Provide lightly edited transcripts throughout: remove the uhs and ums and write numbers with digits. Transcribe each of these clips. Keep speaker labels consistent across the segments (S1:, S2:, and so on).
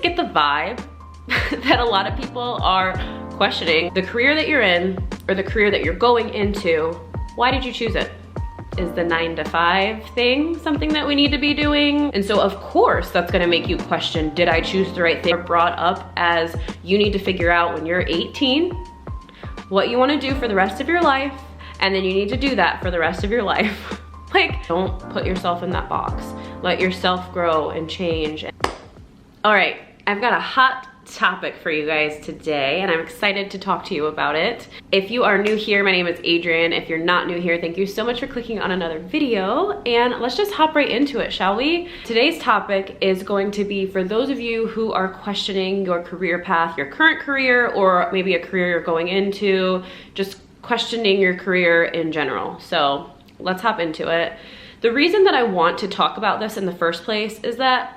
S1: just get the vibe that a lot of people are questioning the career that you're in or the career that you're going into. Why did you choose it? Is the 9-to-5 thing something that we need to be doing? And so of course that's gonna make you question, did I choose the right thing? We're brought up as you need to figure out when you're 18 what you wanna do for the rest of your life, and then you need to do that for the rest of your life. Like, don't put yourself in that box. Let yourself grow and change. All right, I've got a hot topic for you guys today, and I'm excited to talk to you about it. If you are new here, my name is Adrienne. If you're not new here, thank you so much for clicking on another video, and let's just hop right into it, shall we? Today's topic is going to be for those of you who are questioning your career path, your current career, or maybe a career you're going into, just questioning your career in general. So let's hop into it. The reason that I want to talk about this in the first place is that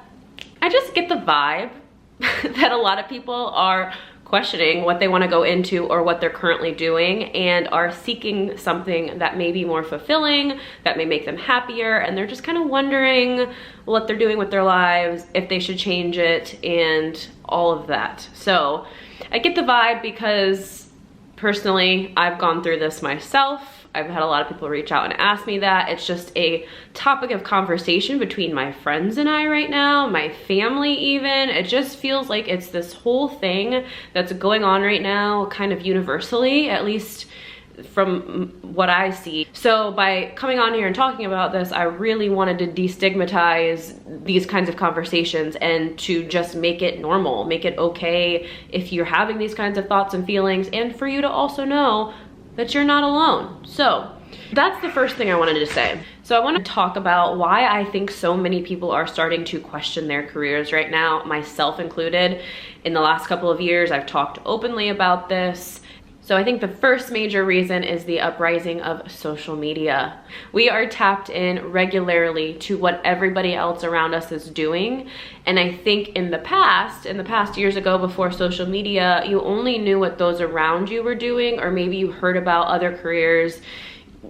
S1: I just get the vibe that a lot of people are questioning what they want to go into or what they're currently doing, and are seeking something that may be more fulfilling, that may make them happier, and they're just kind of wondering what they're doing with their lives, if they should change it, and all of that. So I get the vibe because personally I've gone through this myself. I've had a lot of people reach out and ask me that. It's just a topic of conversation between my friends and I right now, my family even. It just feels like it's this whole thing that's going on right now, kind of universally, at least from what I see. So by coming on here and talking about this, I really wanted to destigmatize these kinds of conversations and to just make it normal, make it okay if you're having these kinds of thoughts and feelings, and for you to also know that you're not alone. So that's the first thing I wanted to say. So I want to talk about why I think so many people are starting to question their careers right now, myself included. In the last couple of years, I've talked openly about this. So I think the first major reason is the uprising of social media. We are tapped in regularly to what everybody else around us is doing. And I think in the past years ago, before social media, you only knew what those around you were doing, or maybe you heard about other careers,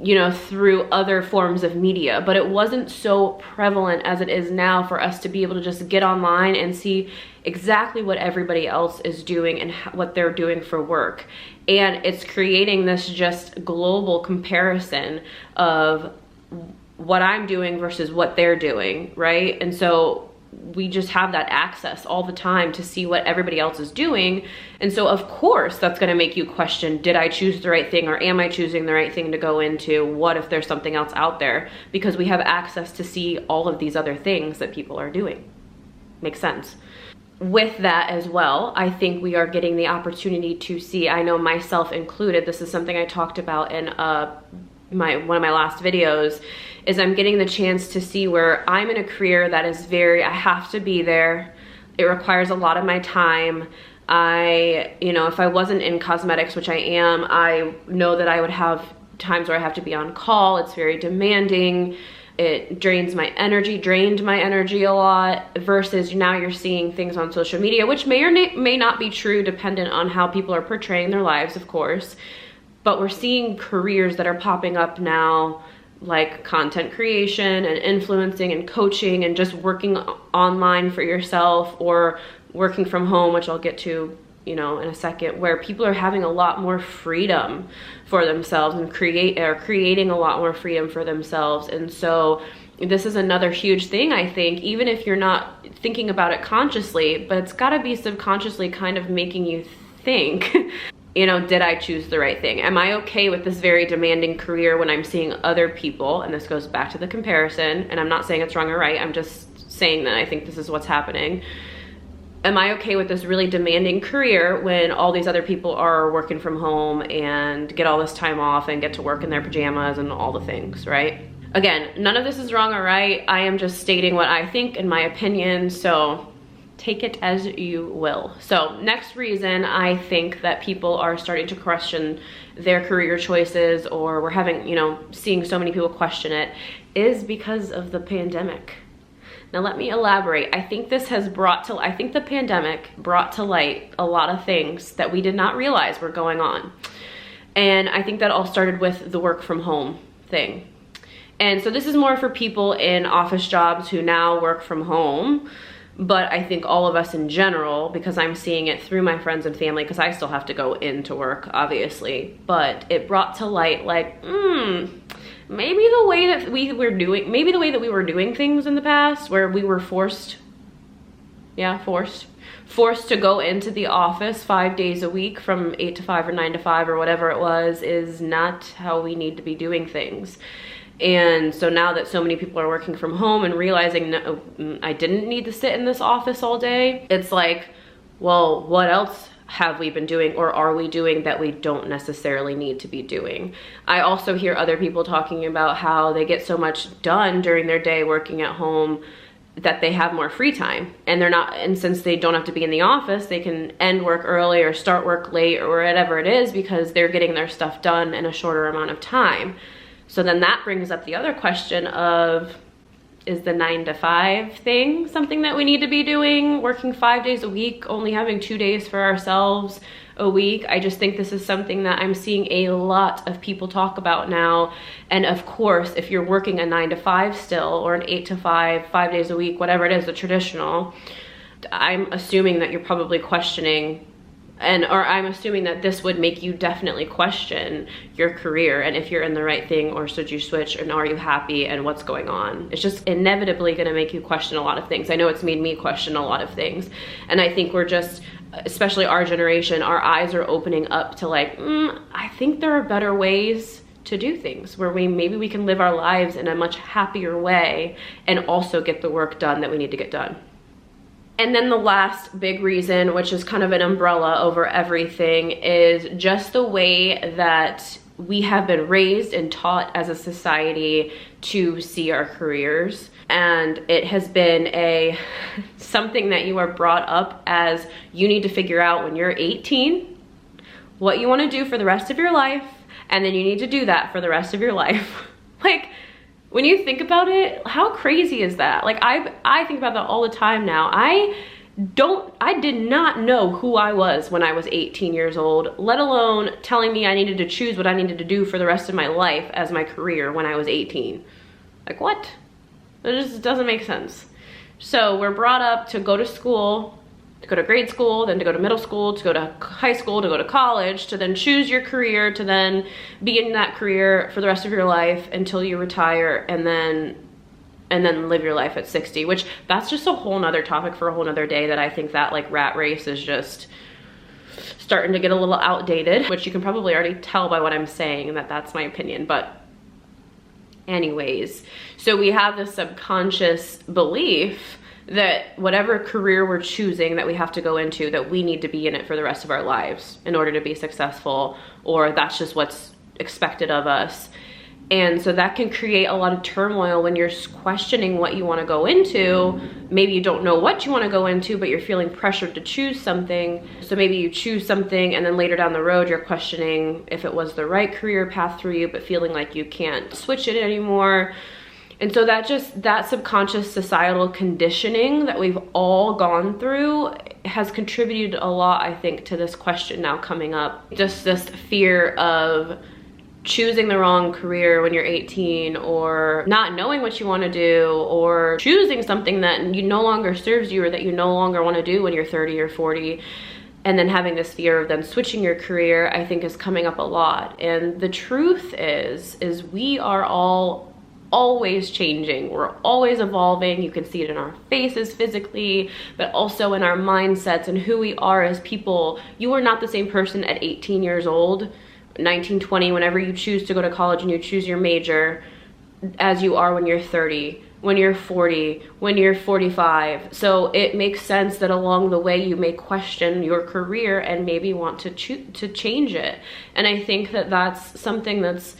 S1: you know, through other forms of media, but it wasn't so prevalent as it is now for us to be able to just get online and see exactly what everybody else is doing and what they're doing for work. And it's creating this just global comparison of what I'm doing versus what they're doing, right? And so we just have that access all the time to see what everybody else is doing. And so of course that's going to make you question, did I choose the right thing, or am I choosing the right thing to go into? What if there's something else out there? Because we have access to see all of these other things that people are doing. Makes sense. With that as well, I think we are getting the opportunity to see, I know myself included, this is something I talked about in one of my last videos, is I'm getting the chance to see where I'm in a career that is I have to be there. It requires a lot of my time. If I wasn't in cosmetics, which I am, I know that I would have times where I have to be on call. It's very demanding. It drained my energy a lot, versus now you're seeing things on social media, which may or may not be true dependent on how people are portraying their lives, of course. But we're seeing careers that are popping up now, like content creation and influencing and coaching and just working online for yourself, or working from home, which I'll get to, in a second, where people are having a lot more freedom for themselves and creating a lot more freedom for themselves. And so this is another huge thing, I think, even if you're not thinking about it consciously, but it's got to be subconsciously kind of making you think, did I choose the right thing? Am I okay with this very demanding career when I'm seeing other people? And this goes back to the comparison, and I'm not saying it's wrong or right, I'm just saying that I think this is what's happening. Am I okay with this really demanding career when all these other people are working from home and get all this time off and get to work in their pajamas and all the things, right? Again, none of this is wrong or right. I am just stating what I think in my opinion, so take it as you will. So next reason I think that people are starting to question their career choices, or we're having, seeing so many people question it, is because of the pandemic. Now let me elaborate. I think the pandemic brought to light a lot of things that we did not realize were going on. And I think that all started with the work from home thing. And so this is more for people in office jobs who now work from home. But I think all of us in general, because I'm seeing it through my friends and family, because I still have to go into work, obviously, but it brought to light like, maybe the way that we were doing things in the past, where we were forced to go into the office 5 days a week from 8 to 5 or 9 to 5 or whatever it was, is not how we need to be doing things. And so now that so many people are working from home and realizing, no, I didn't need to sit in this office all day, it's like, well, what else have we been doing or are we doing that we don't necessarily need to be doing? I also hear other people talking about how they get so much done during their day working at home that they have more free time, and since they don't have to be in the office, they can end work early or start work late or whatever it is, because they're getting their stuff done in a shorter amount of time. So then that brings up the other question of, is the 9 to 5 thing something that we need to be doing? Working 5 days a week, only having 2 days for ourselves a week. I just think this is something that I'm seeing a lot of people talk about now. And of course, if you're working a 9 to 5 still, or an 8 to 5, 5 days a week, whatever it is, the traditional, I'm assuming that you're probably questioning, or I'm assuming that this would make you definitely question your career and if you're in the right thing, or should you switch, and are you happy, and what's going on. It's just inevitably gonna make you question a lot of things. I know it's made me question a lot of things. And I think we're just, especially our generation, our eyes are opening up to like, I think there are better ways to do things, where maybe we can live our lives in a much happier way and also get the work done that we need to get done. And then the last big reason, which is kind of an umbrella over everything, is just the way that we have been raised and taught as a society to see our careers. And it has been something that you are brought up as, you need to figure out when you're 18 what you want to do for the rest of your life, and then you need to do that for the rest of your life. Like, when you think about it, how crazy is that? Like, I think about that all the time now. I did not know who I was when I was 18 years old, let alone telling me I needed to choose what I needed to do for the rest of my life as my career when I was 18. Like, what? It just doesn't make sense. So we're brought up to go to school, to go to grade school, then to go to middle school, to go to high school, to go to college, to then choose your career, to then be in that career for the rest of your life until you retire, and then live your life at 60, which that's just a whole nother topic for a whole nother day. That I think that like rat race is just starting to get a little outdated, which you can probably already tell by what I'm saying, and that's my opinion. But anyways, so we have this subconscious belief that whatever career we're choosing that we have to go into, that we need to be in it for the rest of our lives in order to be successful, or that's just what's expected of us. And so that can create a lot of turmoil when you're questioning what you want to go into. Maybe you don't know what you want to go into, but you're feeling pressured to choose something. So maybe you choose something, and then later down the road, you're questioning if it was the right career path for you, but feeling like you can't switch it anymore. And so that subconscious societal conditioning that we've all gone through has contributed a lot, I think, to this question now coming up. Just this fear of choosing the wrong career when you're 18, or not knowing what you want to do, or choosing something that you no longer serves you, or that you no longer want to do when you're 30 or 40. And then having this fear of then switching your career, I think, is coming up a lot. And the truth is we are all always changing. We're always evolving. You can see it in our faces physically, but also in our mindsets and who we are as people. You are not the same person at 18 years old, 19, 20, whenever you choose to go to college and you choose your major, as you are when you're 30, when you're 40, when you're 45. So it makes sense that along the way you may question your career and maybe want to change it. And I think that that's something that's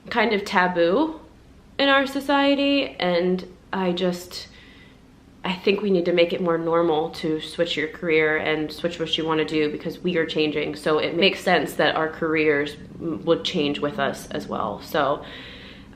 S1: kind of taboo in our society, and I think we need to make it more normal to switch your career and switch what you want to do, because we are changing. So it makes sense that our careers would change with us as well. So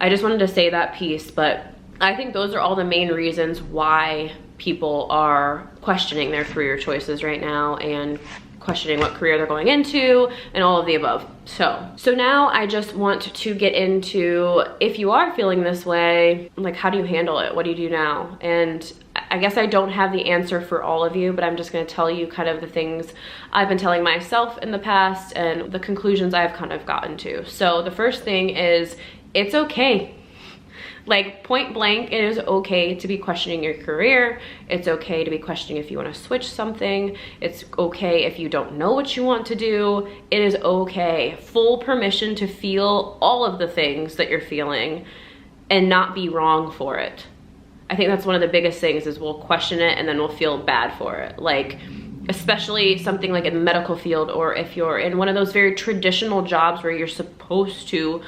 S1: I just wanted to say that piece, but I think those are all the main reasons why people are questioning their career choices right now and questioning what career they're going into and all of the above. So now I just want to get into, if you are feeling this way, like, how do you handle it? What do you do now? And I guess I don't have the answer for all of you, but I'm just gonna tell you kind of the things I've been telling myself in the past and the conclusions I've kind of gotten to. So the first thing is, it's okay. Like, point blank, it is okay to be questioning your career. It's okay to be questioning if you want to switch something. It's okay if you don't know what you want to do. It is okay. Full permission to feel all of the things that you're feeling and not be wrong for it. I think that's one of the biggest things, is we'll question it and then we'll feel bad for it. Like, especially something like in the medical field, or if you're in one of those very traditional jobs where you're supposed to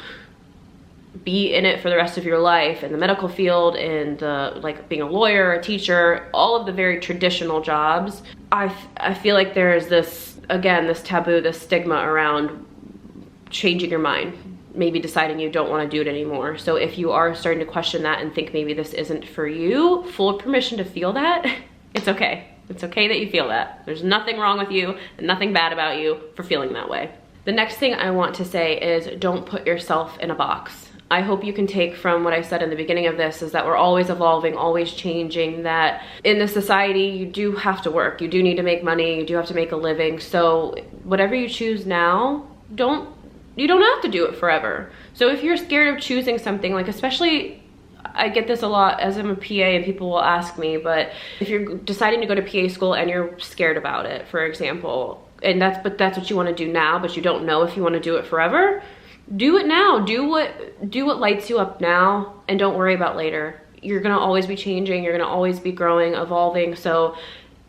S1: be in it for the rest of your life, in the medical field, in the, like, being a lawyer, a teacher, all of the very traditional jobs. I feel like there's this, again, this taboo, this stigma around changing your mind, maybe deciding you don't want to do it anymore. So if you are starting to question that and think maybe this isn't for you, full permission to feel that. It's okay. It's okay that you feel that. There's nothing wrong with you and nothing bad about you for feeling that way. The next thing I want to say is, don't put yourself in a box. I hope you can take from what I said in the beginning of this, is that we're always evolving, always changing, that in this society you do have to work, you do need to make money, you do have to make a living. So whatever you choose now, you don't have to do it forever. So if you're scared of choosing something, like, especially, I get this a lot as I'm a PA and people will ask me, but if you're deciding to go to PA school and you're scared about it, for example, and that's what you want to do now, but you don't know if you want to do it forever, do it now. Do what lights you up now, and don't worry about later. You're gonna always be changing, you're gonna always be growing, evolving. So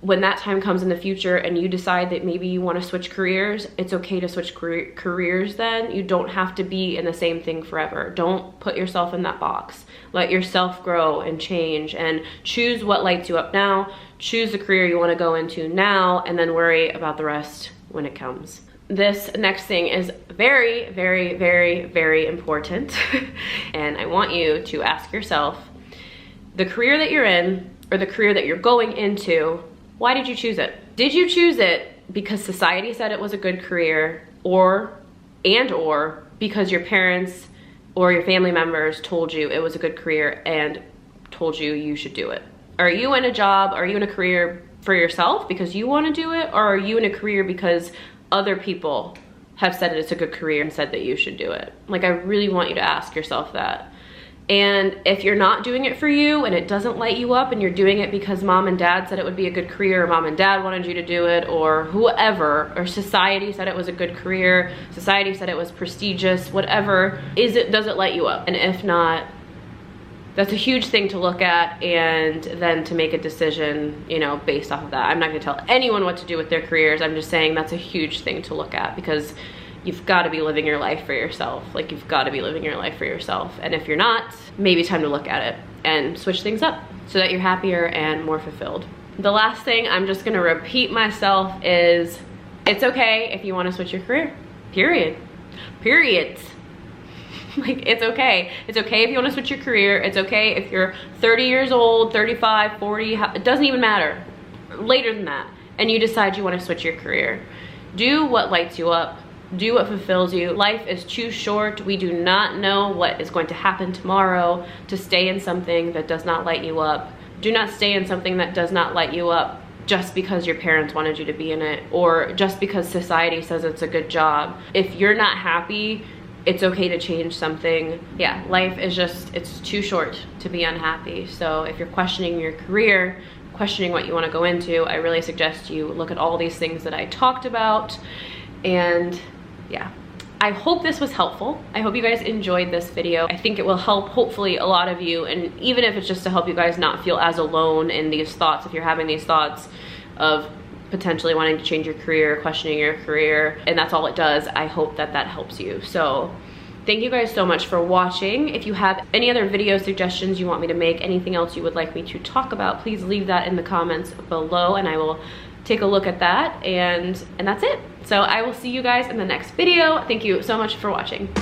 S1: when that time comes in the future and you decide that maybe you want to switch careers, it's okay to switch careers then. You don't have to be in the same thing forever. Don't put yourself in that box. Let yourself grow and change, and choose what lights you up now. Choose the career you want to go into now, and then worry about the rest when it comes. This next thing is very, very, very, very important. And I want you to ask yourself, the career that you're in, or the career that you're going into, why did you choose it? Did you choose it because society said it was a good career, or because your parents or your family members told you it was a good career and told you you should do it? Are you in a job, are you in a career for yourself because you want to do it, or are you in a career because other people have said it's a good career and said that you should do it? Like, I really want you to ask yourself that. And if you're not doing it for you and it doesn't light you up, and you're doing it because mom and dad said it would be a good career, or mom and dad wanted you to do it, or whoever, or society said it was a good career, society said it was prestigious, whatever, does it light you up? And if not, that's a huge thing to look at, and then to make a decision, you know, based off of that. I'm not gonna tell anyone what to do with their careers. I'm just saying that's a huge thing to look at, because you've got to be living your life for yourself. Like, you've got to be living your life for yourself. And if you're not, maybe time to look at it and switch things up so that you're happier and more fulfilled. The last thing, I'm just gonna repeat myself, is it's okay if you want to switch your career. Period. Like, it's okay. It's okay if you want to switch your career. It's okay if you're 30 years old, 35, 40, it doesn't even matter. Later than that, and you decide you want to switch your career. Do what lights you up. Do what fulfills you. Life is too short. We do not know what is going to happen tomorrow to stay in something that does not light you up. Do not stay in something that does not light you up just because your parents wanted you to be in it, or just because society says it's a good job. If you're not happy, it's okay to change something. Yeah, life is just, it's too short to be unhappy. So if you're questioning your career, questioning what you want to go into, I really suggest you look at all these things that I talked about. And yeah, I hope this was helpful. I hope you guys enjoyed this video. I think it will help, hopefully, a lot of you, and even if it's just to help you guys not feel as alone in these thoughts, if you're having these thoughts of potentially wanting to change your career, questioning your career, and that's all it does, I hope that that helps you. So thank you guys so much for watching. If you have any other video suggestions you want me to make, anything else you would like me to talk about, please leave that in the comments below, and I will take a look at that. And that's it. So I will see you guys in the next video. Thank you so much for watching.